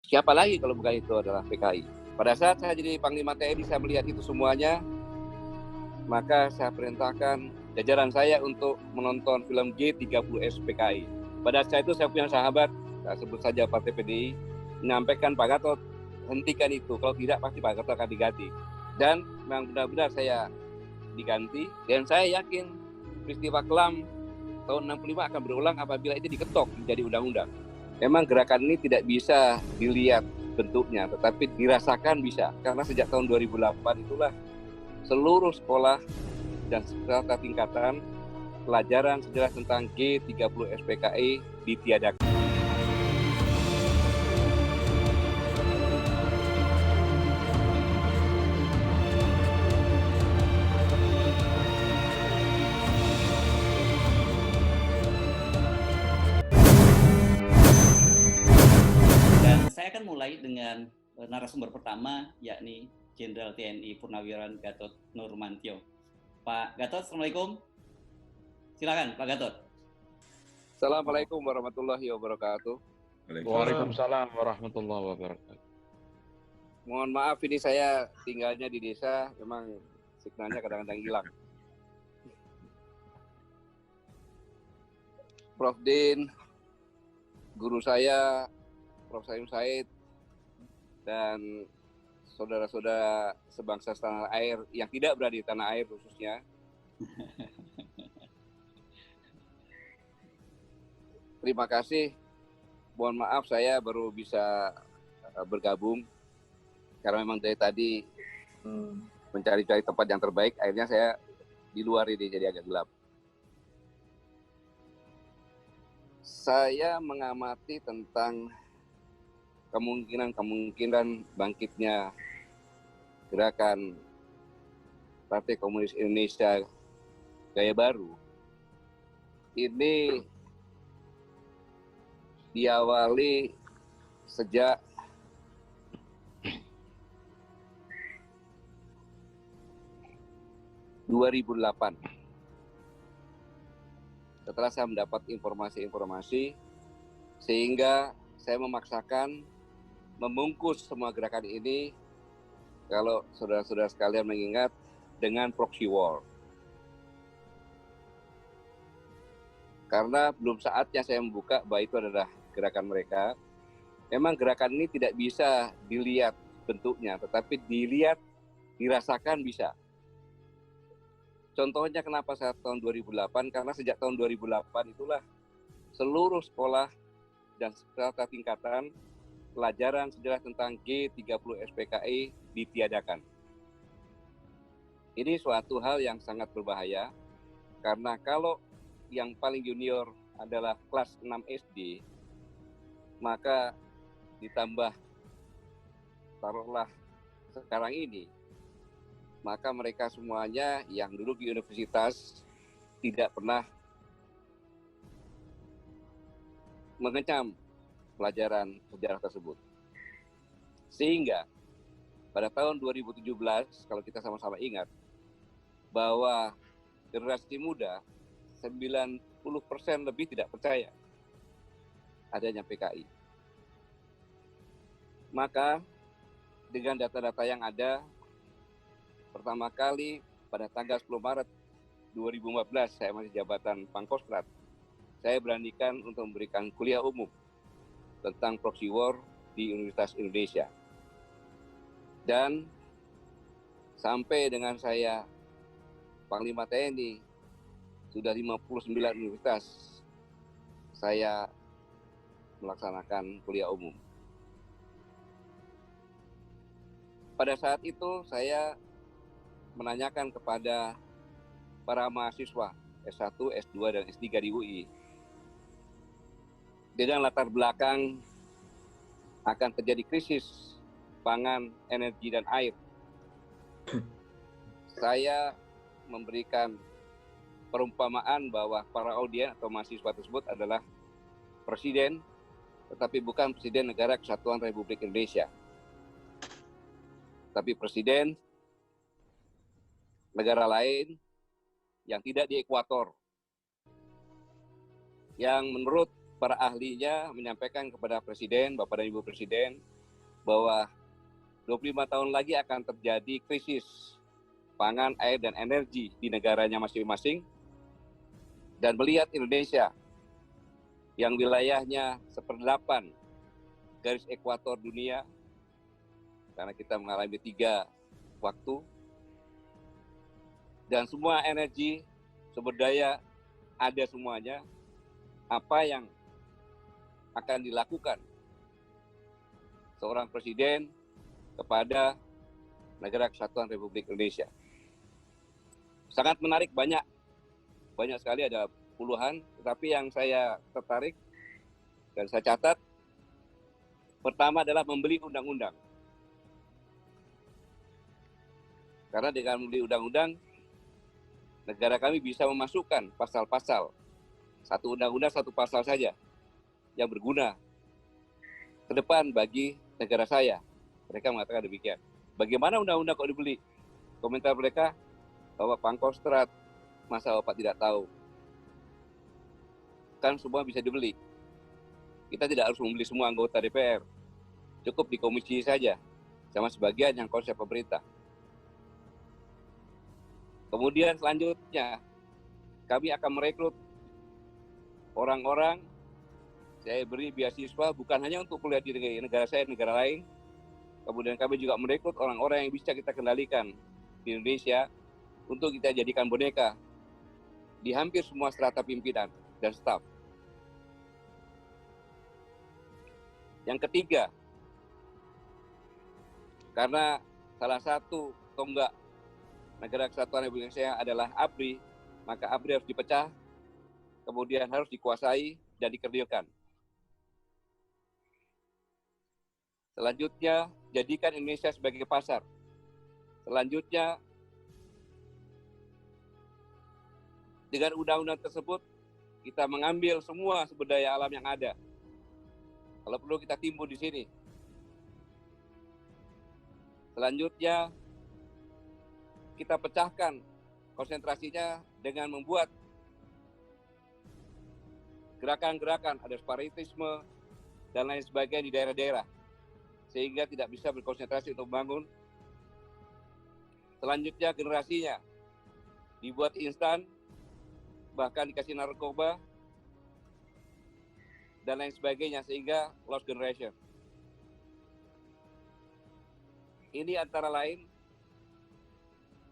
Siapa lagi kalau bukan itu adalah PKI. Pada saat saya jadi Panglima TNI, saya melihat itu semuanya, maka saya perintahkan jajaran saya untuk menonton film G30S PKI. Pada saat itu saya punya sahabat, saya sebut saja Partai PDI, menyampaikan Pak Gatot, hentikan itu, kalau tidak pasti Pak Gatot akan diganti. Dan memang benar-benar saya diganti, dan saya yakin peristiwa kelam tahun 65 akan berulang apabila itu diketok menjadi undang-undang. Memang gerakan ini tidak bisa dilihat bentuknya, tetapi dirasakan bisa. Karena sejak tahun 2008 itulah seluruh sekolah dan serta tingkatan pelajaran sejarah tentang G30 SPKI ditiadakan. Dan saya akan mulai dengan narasumber pertama, yakni Jenderal TNI Purnawirawan Gatot Nurmantio. Pak Gatot, Assalamualaikum. Silakan, Pak Gatot. Assalamualaikum warahmatullahi wabarakatuh. Waalaikumsalam warahmatullahi wabarakatuh. Mohon maaf, ini saya tinggalnya di desa, memang signalnya kadang-kadang hilang. Prof. Din, guru saya, Prof. Salim Said, dan saudara-saudara sebangsa tanah air yang tidak berada di tanah air khususnya. Terima kasih. Mohon maaf saya baru bisa bergabung karena memang dari tadi mencari-cari tempat yang terbaik, akhirnya saya di luar ini jadi agak gelap. Saya mengamati tentang kemungkinan bangkitnya gerakan Partai Komunis Indonesia Gaya Baru. Ini diawali sejak ...2008. Setelah saya mendapat informasi-informasi, sehingga saya memaksakan membungkus semua gerakan ini, kalau saudara-saudara sekalian mengingat, dengan proxy war. Karena belum saatnya saya membuka bahwa itu adalah gerakan mereka. Memang gerakan ini tidak bisa dilihat bentuknya, tetapi dilihat, dirasakan bisa. Contohnya kenapa saya tahun 2008, karena sejak tahun 2008 itulah seluruh sekolah dan serta tingkatan pelajaran sejarah tentang G30 SPKI ditiadakan. Ini suatu hal yang sangat berbahaya, karena kalau yang paling junior adalah kelas 6 SD, maka ditambah taruhlah sekarang ini, maka mereka semuanya yang duduk di universitas tidak pernah mengecam pelajaran sejarah tersebut. Sehingga pada tahun 2017, kalau kita sama-sama ingat, bahwa generasi muda 90% lebih tidak percaya adanya PKI. Maka dengan data-data yang ada, pertama kali pada tanggal 10 Maret 2015, saya masih jabatan Pangkostrat, saya beranikan untuk memberikan kuliah umum tentang proxy war di Universitas Indonesia. Dan sampai dengan saya Panglima TNI, sudah 59 universitas saya melaksanakan kuliah umum. Pada saat itu saya menanyakan kepada para mahasiswa S1, S2, dan S3 di UI, dengan latar belakang akan terjadi krisis pangan, energi, dan air. Saya memberikan perumpamaan bahwa para audien atau mahasiswa tersebut adalah presiden, tetapi bukan presiden Negara Kesatuan Republik Indonesia, tapi presiden negara lain yang tidak di ekuator, yang menurut para ahlinya menyampaikan kepada Presiden, Bapak dan Ibu Presiden, bahwa 25 tahun lagi akan terjadi krisis pangan, air, dan energi di negaranya masing-masing. Dan melihat Indonesia yang wilayahnya 1/8 garis ekuator dunia, karena kita mengalami 3 waktu, dan semua energi, sumber daya ada semuanya, apa yang akan dilakukan seorang presiden kepada Negara Kesatuan Republik Indonesia. Sangat menarik, banyak sekali, ada puluhan, tetapi yang saya tertarik dan saya catat, pertama adalah membeli undang-undang. Karena dengan membeli undang-undang, negara kami bisa memasukkan pasal-pasal, satu undang-undang, satu pasal saja, yang berguna ke depan bagi negara saya. Mereka mengatakan demikian. Bagaimana undang-undang kok dibeli? Komentar mereka, bahwa Pangkostrat, masa Bapak tidak tahu? Kan semua bisa dibeli. Kita tidak harus membeli semua anggota DPR. Cukup di komisi saja, sama sebagian yang konsep pemerintah. Kemudian selanjutnya, kami akan merekrut orang-orang, saya beri beasiswa bukan hanya untuk kuliah di negara saya, negara lain. Kemudian kami juga merekrut orang-orang yang bisa kita kendalikan di Indonesia untuk kita jadikan boneka di hampir semua strata pimpinan dan staf. Yang ketiga, karena salah satu tonggak Negara Kesatuan Republik Indonesia adalah ABRI, maka ABRI harus dipecah, kemudian harus dikuasai dan dikerdilkan. Selanjutnya, jadikan Indonesia sebagai pasar. Selanjutnya, dengan undang-undang tersebut, kita mengambil semua sumber daya alam yang ada. Kalau perlu kita timbun di sini. Selanjutnya, kita pecahkan konsentrasinya dengan membuat gerakan-gerakan, ada separatisme, dan lain sebagainya di daerah-daerah, sehingga tidak bisa berkonsentrasi untuk membangun. Selanjutnya, generasinya dibuat instan, bahkan dikasih narkoba, dan lain sebagainya, sehingga lost generation. Ini antara lain,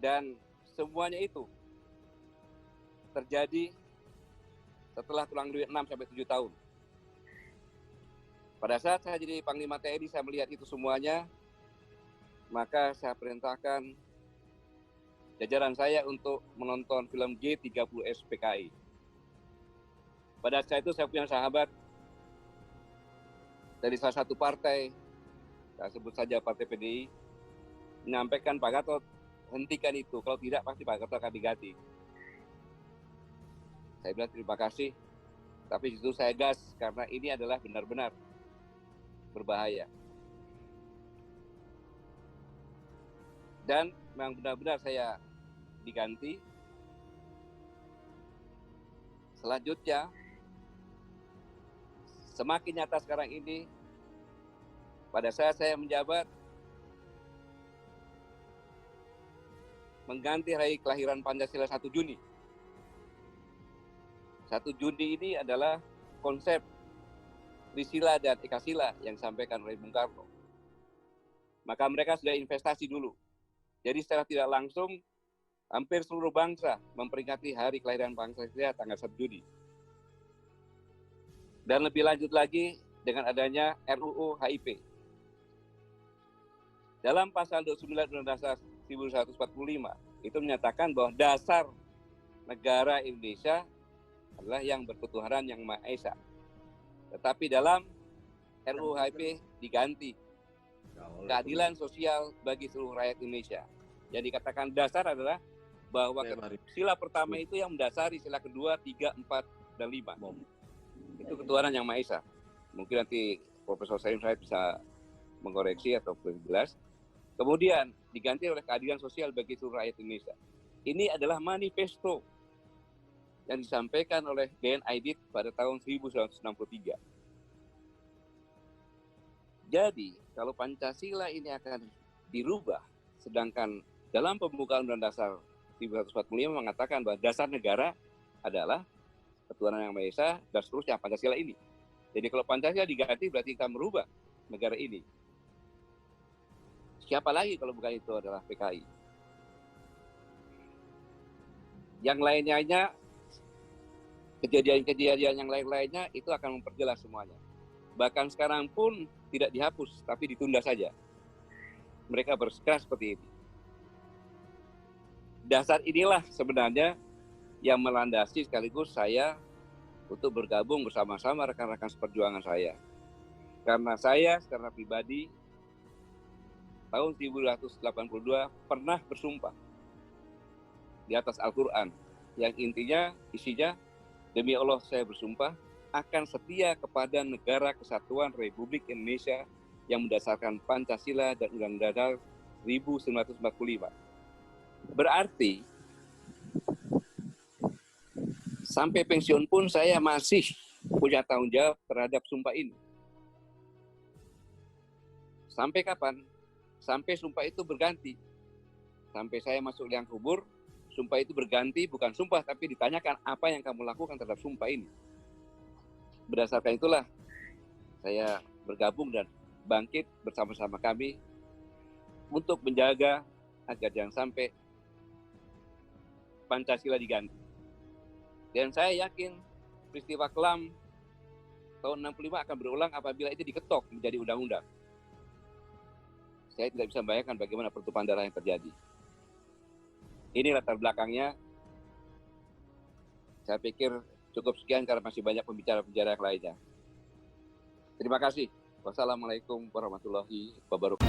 dan semuanya itu terjadi setelah kurang lebih 6-7 tahun. Pada saat saya jadi Panglima TNI, saya melihat itu semuanya, maka saya perintahkan jajaran saya untuk menonton film G30S PKI. Pada saat itu saya punya sahabat dari salah satu partai, saya sebut saja Partai PDI, menyampaikan, Pak Gatot, hentikan itu, kalau tidak pasti Pak Gatot akan diganti. Saya bilang terima kasih, tapi itu saya gas, karena ini adalah benar-benar berbahaya. Dan memang benar-benar saya diganti. Selanjutnya, semakin nyata sekarang ini, pada saat saya menjabat, mengganti hari kelahiran Pancasila 1 Juni. 1 Juni ini adalah konsep Trisila dan Ekasila yang disampaikan oleh Bung Karno. Maka mereka sudah investasi dulu. Jadi secara tidak langsung, hampir seluruh bangsa memperingati hari kelahiran Pancasila tanggal 1 Juni. Dan lebih lanjut lagi dengan adanya RUU HIP. Dalam pasal 29 Undang-Undang Dasar 1945 itu menyatakan bahwa dasar negara Indonesia adalah yang berketuhanan yang Maha Esa. Tetapi dalam RUU HIP diganti keadilan sosial bagi seluruh rakyat Indonesia. Yang dikatakan dasar adalah bahwa sila pertama itu yang mendasari sila kedua, 3, 4, dan 5. Itu ketuhanan yang Maha Esa. Mungkin nanti Profesor Salim Said bisa mengoreksi atau lebih jelas. Kemudian diganti oleh keadilan sosial bagi seluruh rakyat Indonesia. Ini adalah manifesto yang disampaikan oleh D.N. Aidit pada tahun 1963. Jadi, kalau Pancasila ini akan dirubah, sedangkan dalam pembukaan Undang-Undang Dasar 1945 mengatakan bahwa dasar negara adalah ketuhanan yang Maha Esa dan seterusnya Pancasila ini. Jadi kalau Pancasila diganti berarti kita merubah negara ini. Siapa lagi kalau bukan itu adalah PKI? Yang lainnya, kejadian-kejadian yang lain-lainnya itu akan memperjelas semuanya. Bahkan sekarang pun tidak dihapus, tapi ditunda saja. Mereka bersikeras seperti ini. Dasar inilah sebenarnya yang melandasi sekaligus saya untuk bergabung bersama-sama rekan-rekan seperjuangan saya. Karena saya secara pribadi tahun 1982 pernah bersumpah di atas Al-Quran yang intinya isinya, demi Allah saya bersumpah akan setia kepada Negara Kesatuan Republik Indonesia yang mendasarkan Pancasila dan Undang-Undang Dasar 1945. Berarti sampai pensiun pun saya masih punya tanggung jawab terhadap sumpah ini. Sampai kapan? Sampai sumpah itu berganti. Sampai saya masuk liang kubur, sumpah itu berganti, bukan sumpah, tapi ditanyakan apa yang kamu lakukan terhadap sumpah ini. Berdasarkan itulah saya bergabung dan bangkit bersama-sama kami untuk menjaga agar jangan sampai Pancasila diganti. Dan saya yakin peristiwa kelam tahun 65 akan berulang apabila itu diketok menjadi undang-undang. Saya tidak bisa membayangkan bagaimana pertumpahan darah yang terjadi. Ini latar belakangnya. Saya pikir cukup sekian karena masih banyak pembicara-pembicara yang lainnya. Terima kasih. Wassalamualaikum warahmatullahi wabarakatuh.